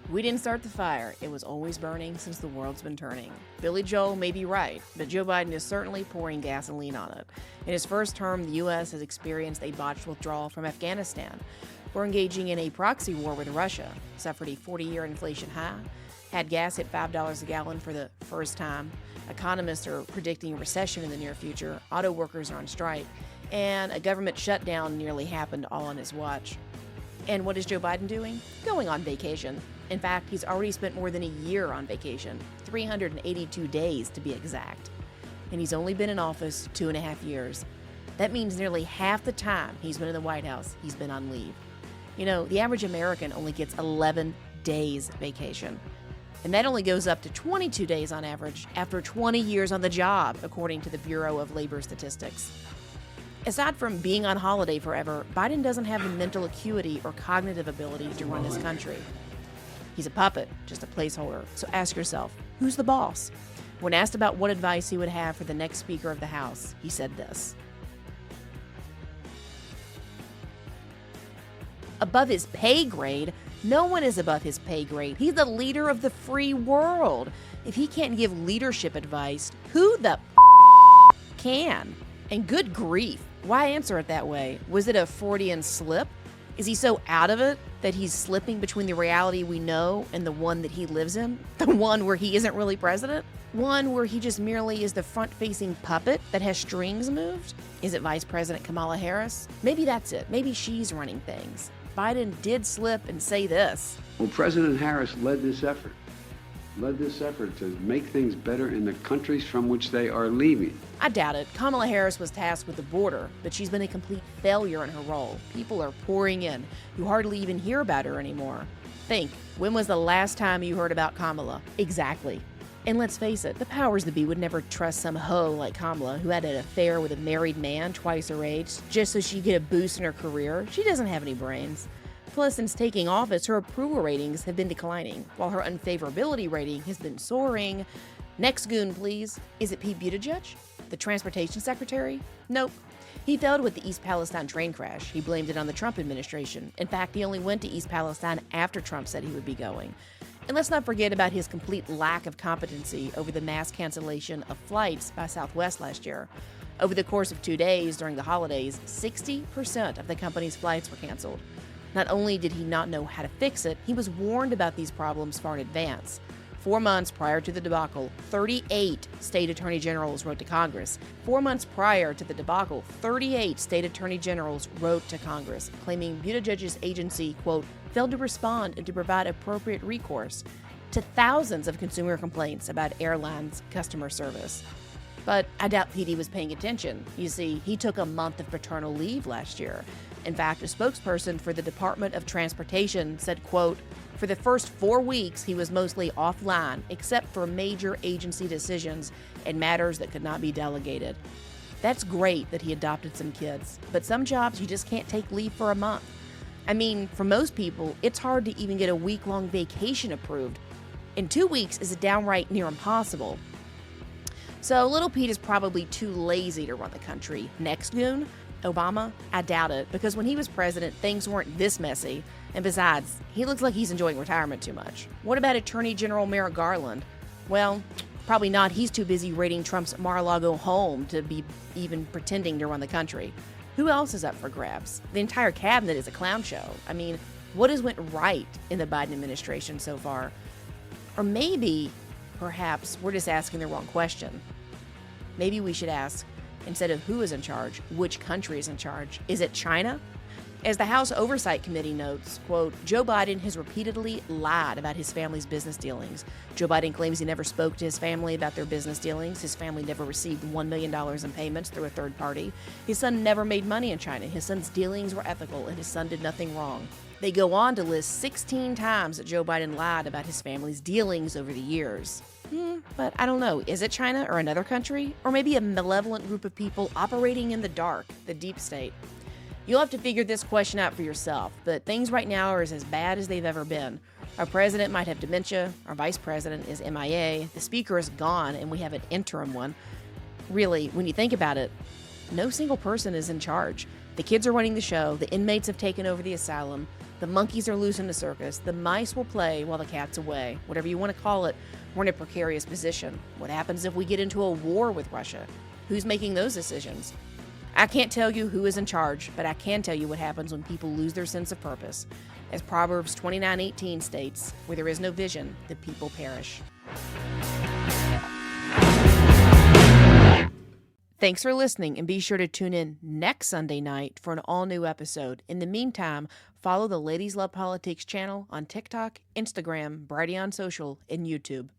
We didn't start the fire. It was always burning since the world's been turning. Billy Joel may be right, but Joe Biden is certainly pouring gasoline on it. In his first term, the U.S. has experienced a botched withdrawal from Afghanistan. We're engaging in a proxy war with Russia, suffered a 40-year inflation high, had gas hit $5 a gallon for the first time, economists are predicting a recession in the near future, auto workers are on strike, and a government shutdown nearly happened all on his watch. And what is Joe Biden doing? Going on vacation. In fact, he's already spent more than a year on vacation, 382 days to be exact. And he's only been in office 2.5 years. That means nearly half the time he's been in the White House, he's been on leave. You know, the average American only gets 11 days vacation. And that only goes up to 22 days on average after 20 years on the job, according to the Bureau of Labor Statistics. Aside from being on holiday forever, Biden doesn't have the mental acuity or cognitive ability to run this country. He's a puppet, just a placeholder. So ask yourself, who's the boss? When asked about what advice he would have for the next Speaker of the House, he said this. Above his pay grade? No one is above his pay grade. He's the leader of the free world. If he can't give leadership advice, who the can? And good grief, why answer it that way? Was it a Freudian slip? Is he so out of it that he's slipping between the reality we know and the one that he lives in? The one where he isn't really president? One where he just merely is the front-facing puppet that has strings moved? Is it Vice President Kamala Harris? Maybe that's it. Maybe she's running things. Biden did slip and say this. Well, President Harris led this effort to make things better in the countries from which they are leaving. I doubt it. Kamala Harris was tasked with the border, but she's been a complete failure in her role. People are pouring in. You hardly even hear about her anymore. Think, when was the last time you heard about Kamala? Exactly. And let's face it, the powers that be would never trust some hoe like Kamala who had an affair with a married man twice her age just so she'd get a boost in her career. She doesn't have any brains. Plus, since taking office, her approval ratings have been declining, while her unfavorability rating has been soaring. Next goon, please. Is it Pete Buttigieg? The transportation secretary? Nope. He failed with the East Palestine train crash. He blamed it on the Trump administration. In fact, he only went to East Palestine after Trump said he would be going. And let's not forget about his complete lack of competency over the mass cancellation of flights by Southwest last year. Over the course of 2 days during the holidays, 60% of the company's flights were canceled. Not only did he not know how to fix it, he was warned about these problems far in advance. 4 months prior to the debacle, 38 state attorney generals wrote to Congress. 4 months prior to the debacle, 38 state attorney generals wrote to Congress, claiming Buttigieg's agency, quote, failed to respond and to provide appropriate recourse to thousands of consumer complaints about airlines' customer service. But I doubt Petey was paying attention. You see, he took a month of paternal leave last year. In fact, a spokesperson for the Department of Transportation said, quote, for the first 4 weeks, he was mostly offline, except for major agency decisions and matters that could not be delegated. That's great that he adopted some kids, but some jobs you just can't take leave for a month. I mean, for most people, it's hard to even get a week-long vacation approved. And 2 weeks is downright near impossible. So little Pete is probably too lazy to run the country. Next goon? Obama? I doubt it, because when he was president, things weren't this messy. And besides, he looks like he's enjoying retirement too much. What about Attorney General Merrick Garland? Well, probably not. He's too busy raiding Trump's Mar-a-Lago home to be even pretending to run the country. Who else is up for grabs? The entire cabinet is a clown show. I mean, what has went right in the Biden administration so far? Or maybe, perhaps, we're just asking the wrong question. Maybe we should ask, instead of who is in charge, which country is in charge? Is it China? As the House Oversight Committee notes, quote, Joe Biden has repeatedly lied about his family's business dealings. Joe Biden claims he never spoke to his family about their business dealings. His family never received $1 million in payments through a third party. His son never made money in China. His son's dealings were ethical, and his son did nothing wrong. They go on to list 16 times that Joe Biden lied about his family's dealings over the years. But I don't know, is it China or another country? Or maybe a malevolent group of people operating in the dark, the deep state? You'll have to figure this question out for yourself, but things right now are as bad as they've ever been. Our president might have dementia, our vice president is MIA, the speaker is gone, and we have an interim one. Really, when you think about it, no single person is in charge. The kids are running the show, the inmates have taken over the asylum, the monkeys are loose in the circus, the mice will play while the cat's away. Whatever you want to call it, we're in a precarious position. What happens if we get into a war with Russia? Who's making those decisions? I can't tell you who is in charge, but I can tell you what happens when people lose their sense of purpose. As Proverbs 29:18 states, where there is no vision, the people perish. Thanks for listening, and be sure to tune in next Sunday night for an all-new episode. In the meantime, follow the Ladies Love Politics channel on TikTok, Instagram, Brighteon Social, and YouTube.